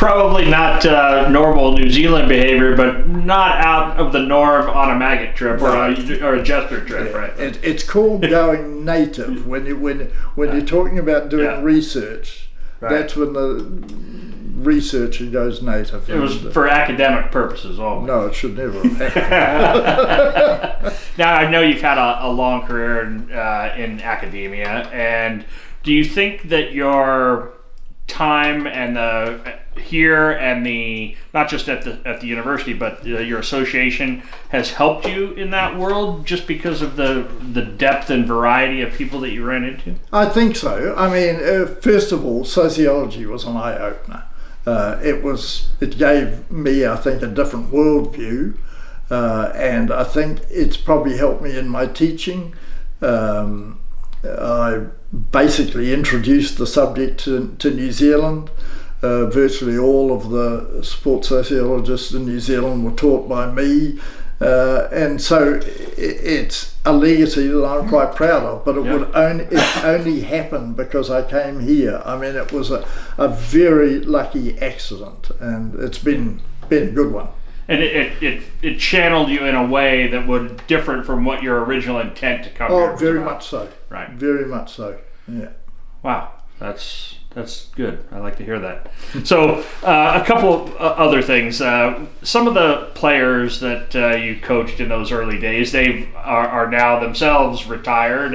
probably not normal New Zealand behavior, but not out of the norm on a maggot trip or a jester trip, right? It's called going native when you're talking about doing research. Right. That's when the researcher goes native. It was for academic purposes only. No, it should never have happened. Now, I know you've had a long career in academia, and do you think that your time and here and not just at the university, but your association has helped you in that world just because of the depth and variety of people that you ran into? I think so. I mean, first of all, sociology was an eye-opener. It gave me, I think, a different worldview, and I think it's probably helped me in my teaching. I basically introduced the subject to New Zealand. Virtually all of the sports sociologists in New Zealand were taught by me, and so it's a legacy that I'm quite proud of. But it only happened because I came here. I mean, it was a very lucky accident, and it's been a good one. And it channeled you in a way that was different from what your original intent to come here. Oh, very much so. Right. Very much so. Yeah. Wow, that's good. I like to hear that. So a couple of other things. Some of the players that you coached in those early days, they are now themselves retired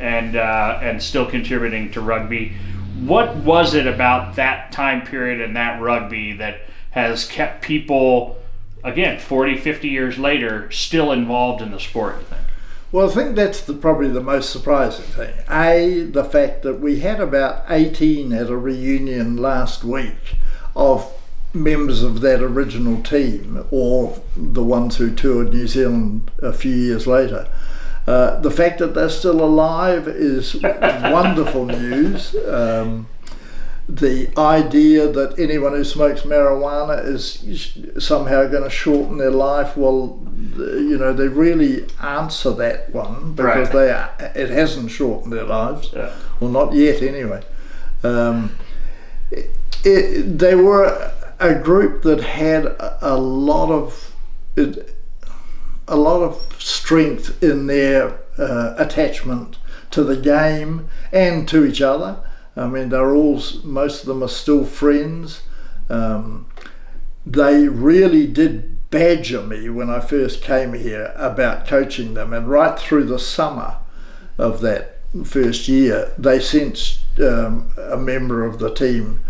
and still contributing to rugby. What was it about that time period and that rugby that has kept people, again, 40, 50 years later, still involved in the sport, you think? Well, I think that's probably the most surprising thing. The fact that we had about 18 at a reunion last week of members of that original team, or the ones who toured New Zealand a few years later. The fact that they're still alive is wonderful news. The idea that anyone who smokes marijuana is somehow going to shorten their life, well, they really answer that one, because it hasn't shortened their lives. Yeah. Well, not yet anyway. They were a group that had a lot of strength in their attachment to the game and to each other. I mean, most of them are still friends. They really did badger me when I first came here about coaching them, and right through the summer of that first year, they sent a member of the team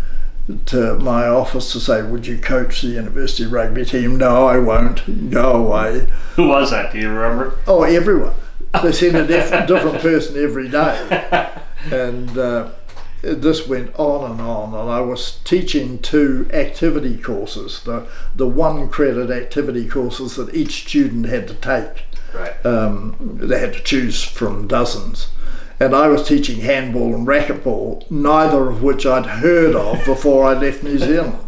to my office to say, would you coach the university rugby team? No, I won't. Go away. Who was that? Do you remember? Oh, everyone. They sent a different person every day. And this went on, and I was teaching 2 activity courses, the 1 credit activity courses that each student had to take. Right. They had to choose from dozens. And I was teaching handball and racquetball, neither of which I'd heard of before I left New Zealand.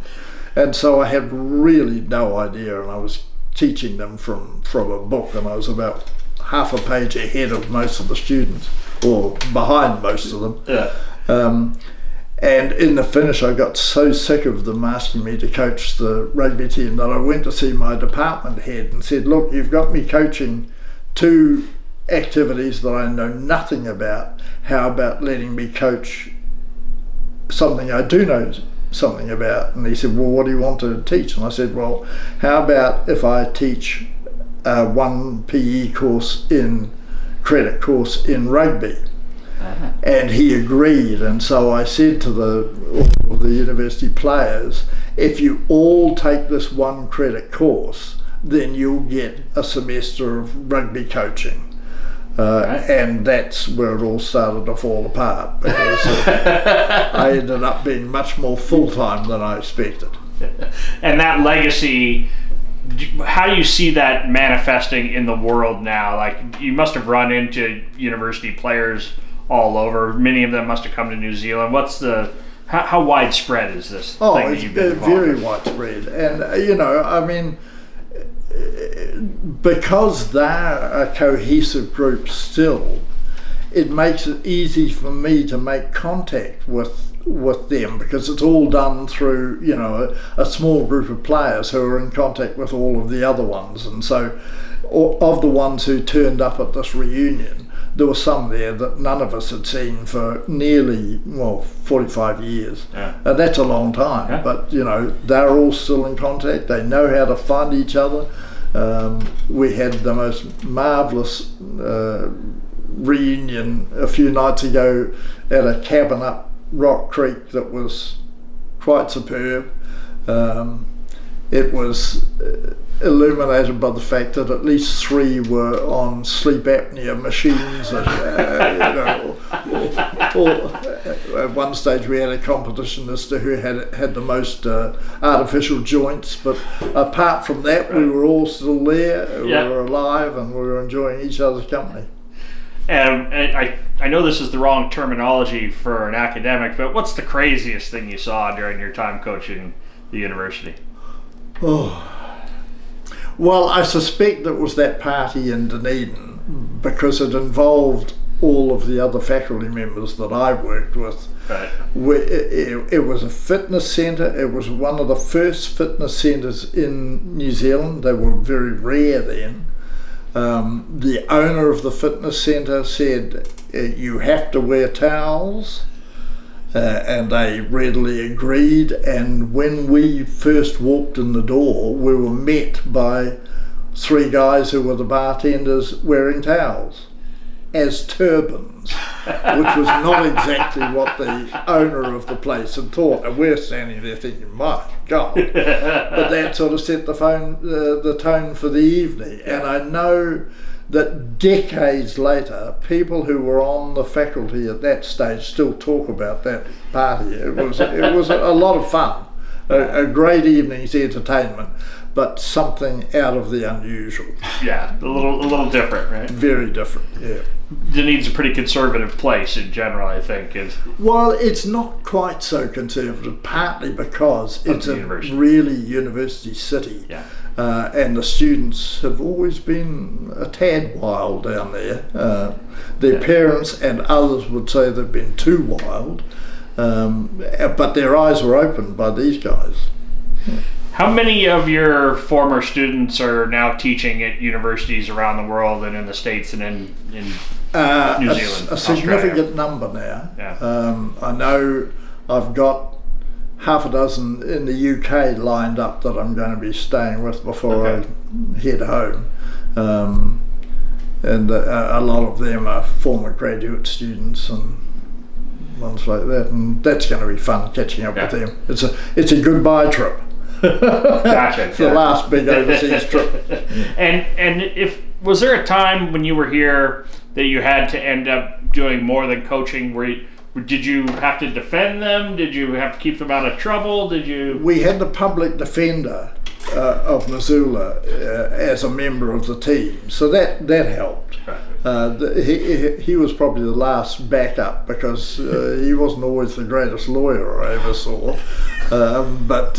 And so I had really no idea, and I was teaching them from a book, and I was about half a page ahead of most of the students, or behind most of them. Yeah. And in the finish, I got so sick of them asking me to coach the rugby team that I went to see my department head and said, look, you've got me coaching 2 activities that I know nothing about. How about letting me coach something I do know something about? And he said, well, what do you want to teach? And I said, well, how about if I teach 1 PE credit course in rugby? Uh-huh. And he agreed, and so I said to all of the university players, if you all take this 1 credit course, then you'll get a semester of rugby coaching. And that's where it all started to fall apart, because I ended up being much more full-time than I expected. And that legacy, how do you see that manifesting in the world now? Like, you must have run into university players all over. Many of them must have come to New Zealand. How widespread is this thing that you've been involved very with? widespread. And I mean, because they're a cohesive group still, it makes it easy for me to make contact with with them, because it's all done through, you know, a small group of players who are in contact with all of the other ones. And so of the ones who turned up at this reunion, there were some there that none of us had seen for nearly, 45 years. Yeah. And that's a long time. Yeah. But, you know, they're all still in contact. They know how to find each other. We had the most marvellous reunion a few nights ago at a cabin up Rock Creek that was quite superb. It was illuminated by the fact that at least 3 were on sleep apnea machines. At one stage we had a competition as to who had the most artificial joints, but apart from that, we were all still there. We were alive and we were enjoying each other's company. And I know this is the wrong terminology for an academic, but what's the craziest thing you saw during your time coaching the university? Oh, well, I suspect it was that party in Dunedin, because it involved all of the other faculty members that I worked with. Right. It was a fitness centre. It was one of the first fitness centres in New Zealand. They were very rare then. The owner of the fitness centre said, you have to wear towels, and they readily agreed. And when we first walked in the door, we were met by 3 guys who were the bartenders wearing towels as turbans, which was not exactly what the owner of the place had thought. And we're standing there thinking, my God. But that sort of set the tone for the evening. And I know that decades later, people who were on the faculty at that stage still talk about that party. It was a lot of fun, a great evening's entertainment, but something out of the unusual. Yeah, a little different, right? Very different, yeah. Dunedin's a pretty conservative place in general, I think. Well, it's not quite so conservative, partly because it's a really university city. Yeah. And the students have always been a tad wild down there. Their parents and others would say they've been too wild, but their eyes were opened by these guys. How many of your former students are now teaching at universities around the world and in the States and in New Zealand? A significant number now. Yeah. I know I've got half a dozen in the UK lined up that I'm going to be staying with before I head home. And a lot of them are former graduate students and ones like that, and that's going to be fun catching up with them. It's a goodbye trip. Gotcha. The last big overseas trip. And was there a time when you were here that you had to end up doing more than coaching? Did you have to defend them? Did you have to keep them out of trouble? We had the public defender of Missoula as a member of the team, so that helped. He was probably the last backup, because he wasn't always the greatest lawyer I ever saw, but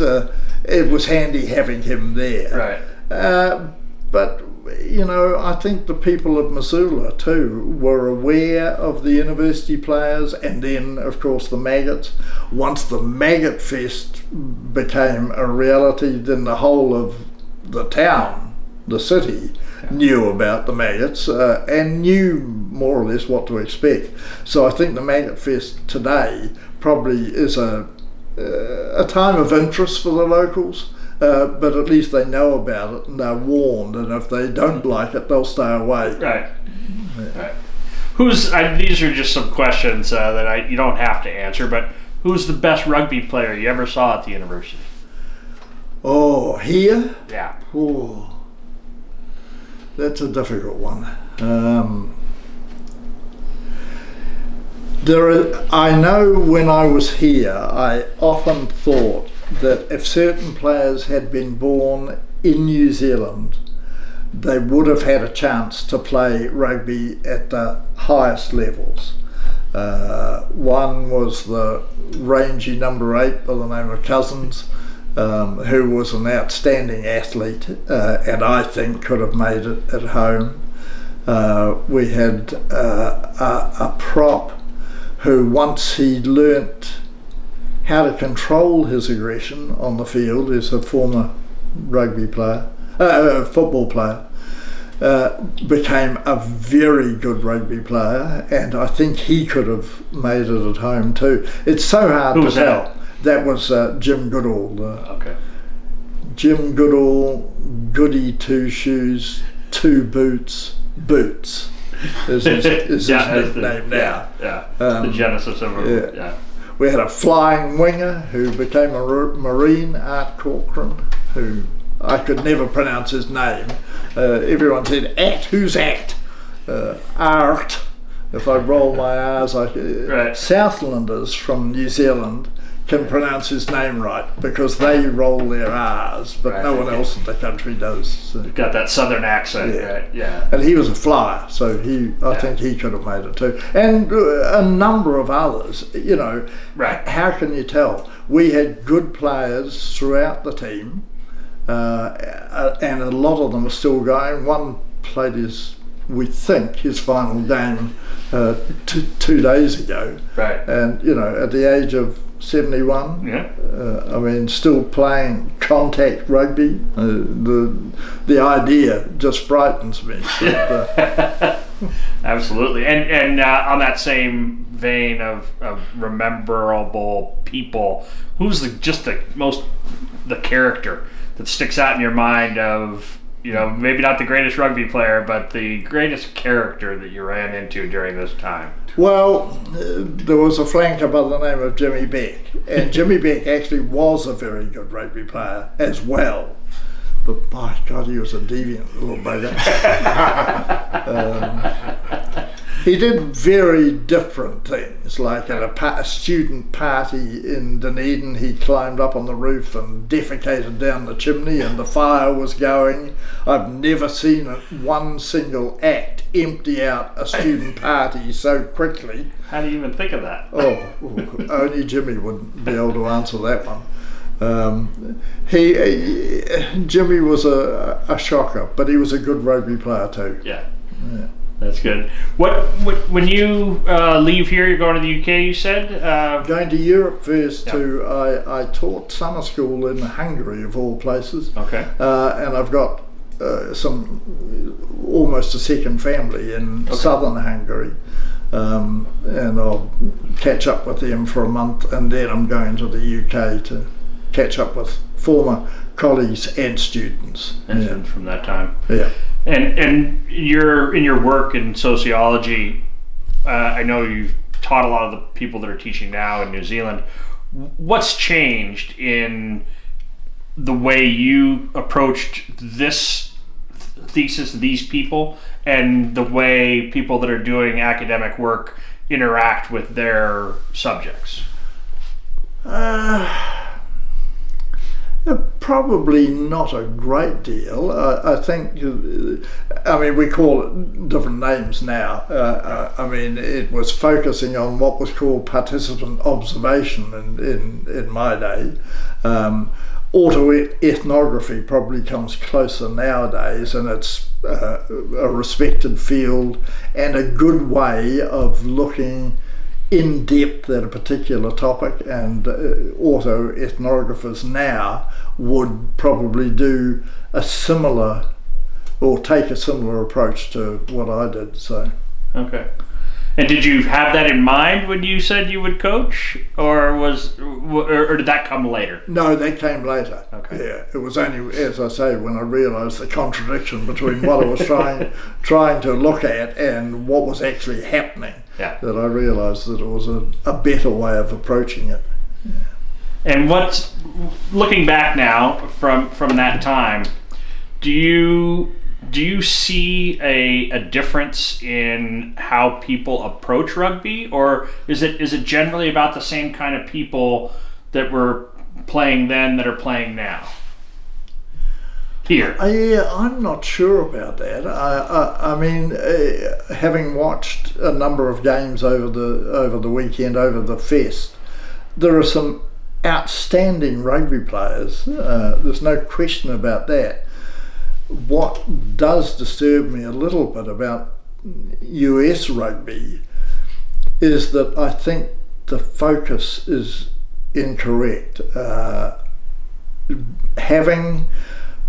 it was handy having him there. Right. But you know, I think the people of Missoula too were aware of the university players, and then of course the Maggots. Once the Maggotfest became a reality, then the whole of the town, the city, knew about the Maggots and knew more or less what to expect. So I think the Maggotfest today probably is a time of interest for the locals. But at least they know about it and they're warned, and if they don't like it, they'll stay away. Right. Yeah. Right. These are just some questions that you don't have to answer, but who's the best rugby player you ever saw at the university? Oh, here? Yeah. Oh, that's a difficult one. I know when I was here, I often thought that if certain players had been born in New Zealand, they would have had a chance to play rugby at the highest levels. One was the rangy number 8 by the name of Cousins, who was an outstanding athlete and I think could have made it at home. We had a prop who, once he learnt how to control his aggression on the field. He's a former rugby player, football player. Became a very good rugby player, and I think he could have made it at home too. It's so hard to tell. That was Jim Goodall. Okay. Jim Goodall, Goody Two Shoes, Two Boots, Boots is his nickname now. Yeah. The genesis of it. Yeah. We had a flying winger who became a Marine, Art Corcoran, who I could never pronounce his name. Everyone said, who's Art? Art. If I roll my R's, Southlanders from New Zealand can pronounce his name right because they roll their R's, but no one else in the country does. So. Got that southern accent, right? Yeah. And he was a flyer, so I think he could have made it too. And a number of others, how can you tell? We had good players throughout the team, and a lot of them are still going. One played his final game 2 days ago. Right. And, at the age of 71, still playing contact rugby. The idea just frightens me. But, absolutely. And on that same vein of rememberable people, who's the character that sticks out in your mind of, maybe not the greatest rugby player, but the greatest character that you ran into during this time? Well, there was a flanker by the name of Jimmy Beck, and Jimmy Beck actually was a very good rugby player as well. But my God, he was a deviant little bugger. He did very different things, like at a student party in Dunedin, he climbed up on the roof and defecated down the chimney and the fire was going. I've never seen one single act empty out a student party so quickly. How do you even think of that? Only Jimmy would be able to answer that one. Jimmy was a shocker, but he was a good rugby player too. Yeah. That's good. When you leave here, you're going to the UK, you said? Going to Europe first. I taught summer school in Hungary, of all places. Okay. And I've got almost a second family in southern Hungary. And I'll catch up with them for a month, and then I'm going to the UK to catch up with former colleagues and students. And from that time. Yeah. And in your work in sociology, I know you've taught a lot of the people that are teaching now in New Zealand. What's changed in the way you approached this thesis, these people, and the way people that are doing academic work interact with their subjects? Probably not a great deal. I think, we call it different names now. It was focusing on what was called participant observation in my day. Autoethnography probably comes closer nowadays, and it's a respected field and a good way of looking in depth at a particular topic, and autoethnographers now would probably do a similar or take a similar approach to what I did. So okay. And did you have that in mind when you said you would coach, or did that come later? No, that came later. Okay. Yeah, it was only, as I say, when I realised the contradiction between what I was trying to look at and what was actually happening, that I realised that it was a better way of approaching it. Yeah. And looking back now from that time, do you see a difference in how people approach rugby, or is it generally about the same kind of people that were playing then that are playing now here? I'm not sure about that. Having watched a number of games over the weekend, over the fest, there are some outstanding rugby players. There's no question about that. What does disturb me a little bit about US rugby is that I think the focus is incorrect. Having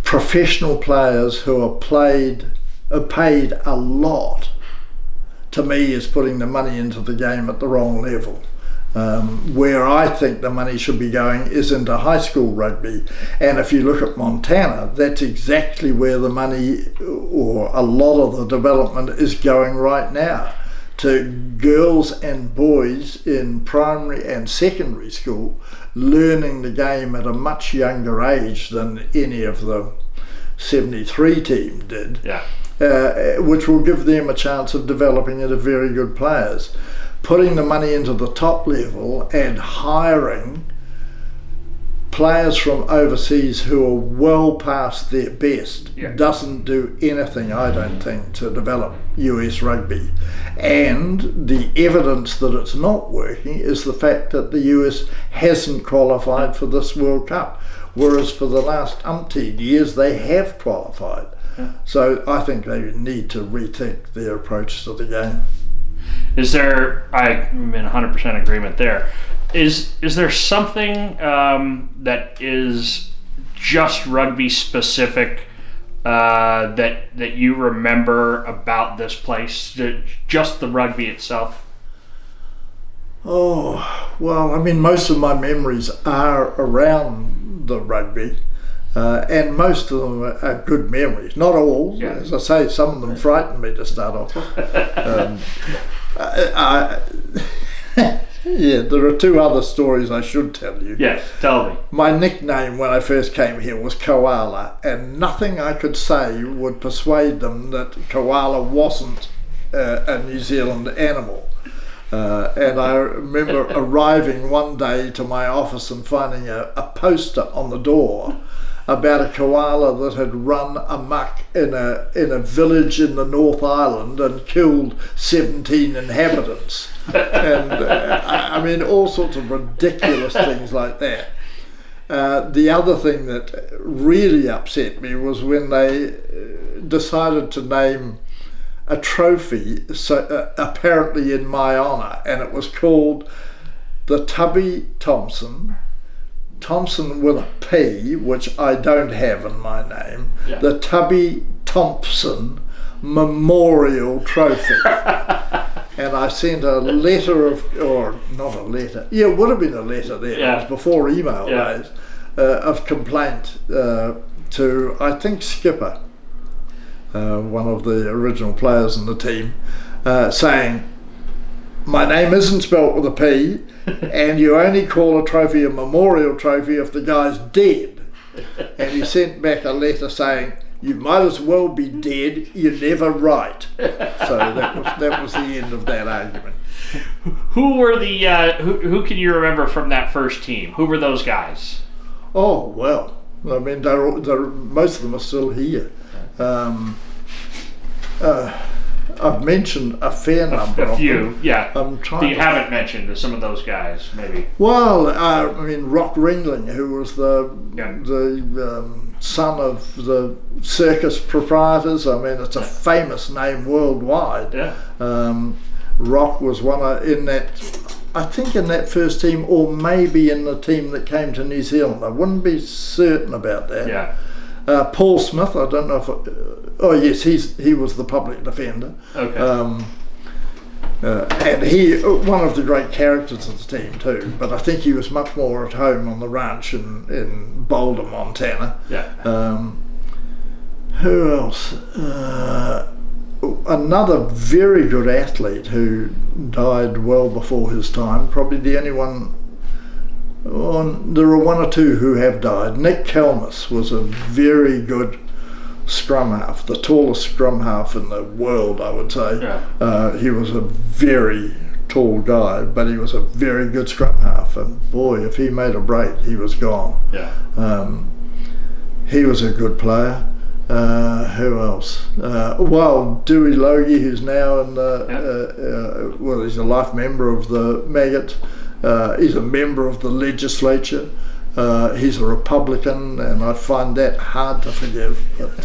professional players who are paid a lot, to me, is putting the money into the game at the wrong level. Where I think the money should be going is into high school rugby, and if you look at Montana, that's exactly where the money, or a lot of the development, is going right now, to girls and boys in primary and secondary school learning the game at a much younger age than any of the 73 team did, which will give them a chance of developing into very good players. Putting the money into the top level and hiring players from overseas who are well past their best doesn't do anything, I don't think, to develop US rugby. And the evidence that it's not working is the fact that the US hasn't qualified for this World Cup, whereas for the last umpteen years they have qualified. So I think they need to rethink their approach to the game. Is there, I'm in 100% agreement there. Is there something that is just rugby specific that you remember about this place, just the rugby itself? Oh, well, I mean, most of my memories are around the rugby, and most of them are good memories. Not all, as I say, some of them frightened me to start off with. There are two other stories I should tell you. Yes, tell me. My nickname when I first came here was Koala, and nothing I could say would persuade them that koala wasn't a New Zealand animal. And I remember arriving one day to my office and finding a poster on the door about a koala that had run amok in a village in the North Island and killed 17 inhabitants. And I mean, all sorts of ridiculous things like that. The other thing that really upset me was when they decided to name a trophy, apparently in my honour, and it was called the Tubby Thomson with a P, which I don't have in my name, the Tubby Thompson Memorial Trophy. And I sent a letter or not a letter, it would have been a letter then, it was before email days, of complaint to, I think, Skipper, one of the original players in the team, saying, my name isn't spelt with a P, and you only call a trophy a memorial trophy if the guy's dead. And he sent back a letter saying, you might as well be dead, you never write. So that was the end of that argument. Who were the who can you remember from that first team? Who were those guys? Oh, well, I mean, most of them are still here. I've mentioned a fair number of them. A few, yeah. You haven't mentioned some of those guys, maybe. Well, I mean, Rock Ringling, who was the son of the circus proprietors. I mean, it's a famous name worldwide. Rock was in that first team, or maybe in the team that came to New Zealand. I wouldn't be certain about that. Paul Smith, I don't know if he was the public defender. Okay. And he, one of the great characters of the team too, but I think he was much more at home on the ranch in Boulder, Montana. Who else? Another very good athlete who died well before his time, probably the only one. There are one or two who have died. Nick Kelmus was a very good scrum half, the tallest scrum half in the world, I would say. He was a very tall guy, but he was a very good scrum half, and boy, if he made a break, he was gone. He was a good player. Who else? Dewey Logie, who's now in the he's a life member of the Maggots. He's a member of the legislature. He's a Republican, and I find that hard to forgive. But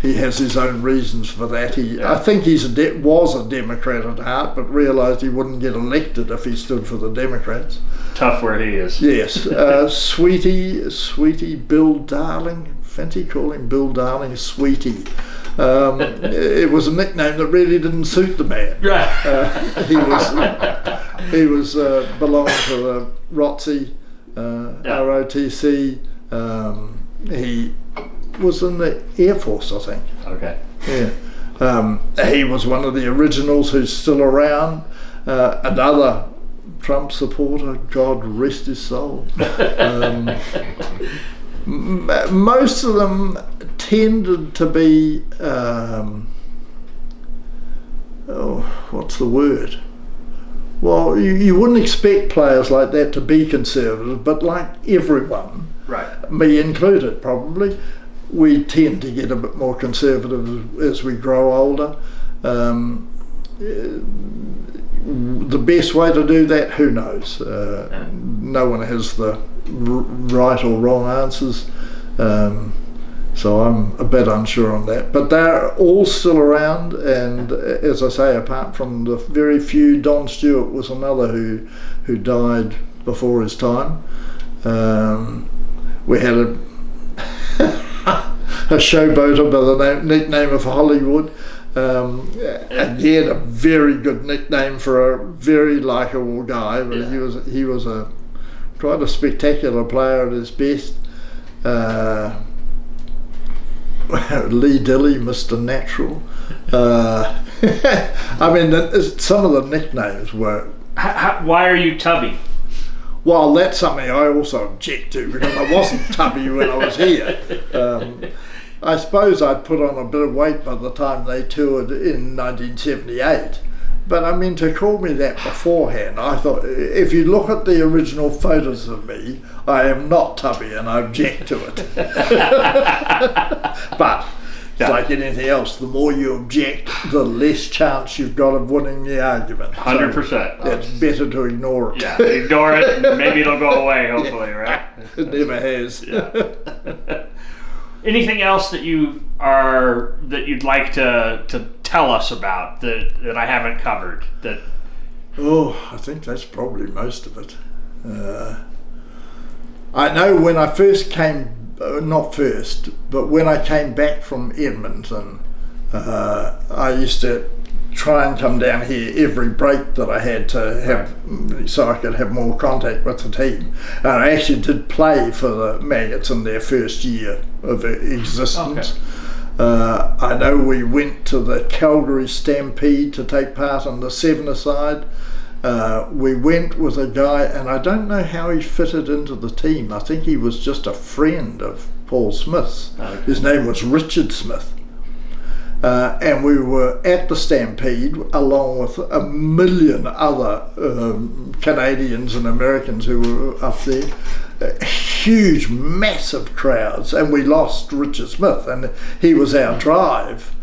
he has his own reasons for that. I think he's was a Democrat at heart, but realised he wouldn't get elected if he stood for the Democrats. Tough where he is. Yes. Sweetie Bill Darling. Fancy calling Bill Darling Sweetie. It was a nickname that really didn't suit the man. Right. He was belonged to the ROTC, ROTC. He was in the Air Force, I think. Okay. Yeah. He was one of the originals who's still around. Another Trump supporter, God rest his soul. Most of them tended to be, what's the word? Well, you wouldn't expect players like that to be conservative, but like everyone, right, me included probably, we tend to get a bit more conservative as we grow older. The best way to do that, who knows? No one has the right or wrong answers, so I'm a bit unsure on that. But they're all still around, and as I say, apart from the very few, Don Stewart was another who died before his time. We had a showboater by the nickname of Hollywood. Again, a very good nickname for a very likeable guy, but he was quite a spectacular player at his best. Lee Dilly, Mr. Natural. I mean, some of the nicknames were. Why are you Tubby? Well, that's something I also object to, because I wasn't Tubby when I was here. I suppose I'd put on a bit of weight by the time they toured in 1978. But I mean, to call me that beforehand, I thought, if you look at the original photos of me, I am not Tubby, and I object to it. But it's like anything else, the more you object, the less chance you've got of winning the argument. 100%. So it's better to ignore it. Yeah, ignore it, and maybe it'll go away, hopefully, right? It never has. Yeah. Anything else that you'd like to tell us about that I haven't covered? I think that's probably most of it. I know when I first came, not first, but when I came back from Edmonton, I used to try and come down here every break that I had to have, so I could have more contact with the team. And I actually did play for the Maggots in their first year of existence. Okay. I know we went to the Calgary Stampede to take part in the seven-a-side. We went with a guy, and I don't know how he fitted into the team. I think he was just a friend of Paul Smith's. Okay. His name was Richard Smith. And we were at the Stampede along with a million other Canadians and Americans who were up there. Huge, massive crowds, and we lost Richard Smith, and he was our drive.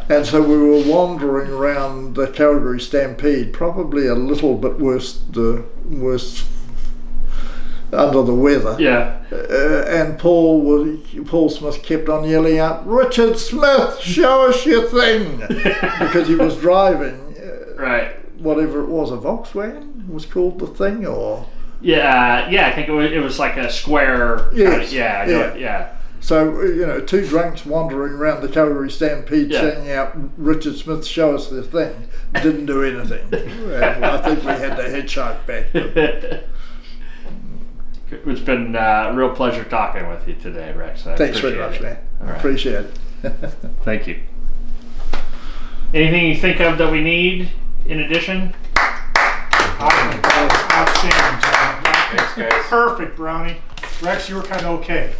And so we were wandering around the Calgary Stampede, probably a little bit worse under the weather. Yeah. And Paul Smith kept on yelling out, "Richard Smith, show us your thing," because he was driving. Right. Whatever it was, a Volkswagen was called the thing, or. Yeah. I think it was like a square. Yes. Yeah. So, two drunks wandering around the Calgary Stampede singing out, "Richard Smith, show us this thing," didn't do anything. I think we had to hitchhike back. It's been a real pleasure talking with you today, Rex. Thanks very much, man. Right. Appreciate it. Thank you. Anything you think of that we need in addition? Outstanding, John. Thanks, guys. Perfect, Brownie. Rex, you were kind of okay.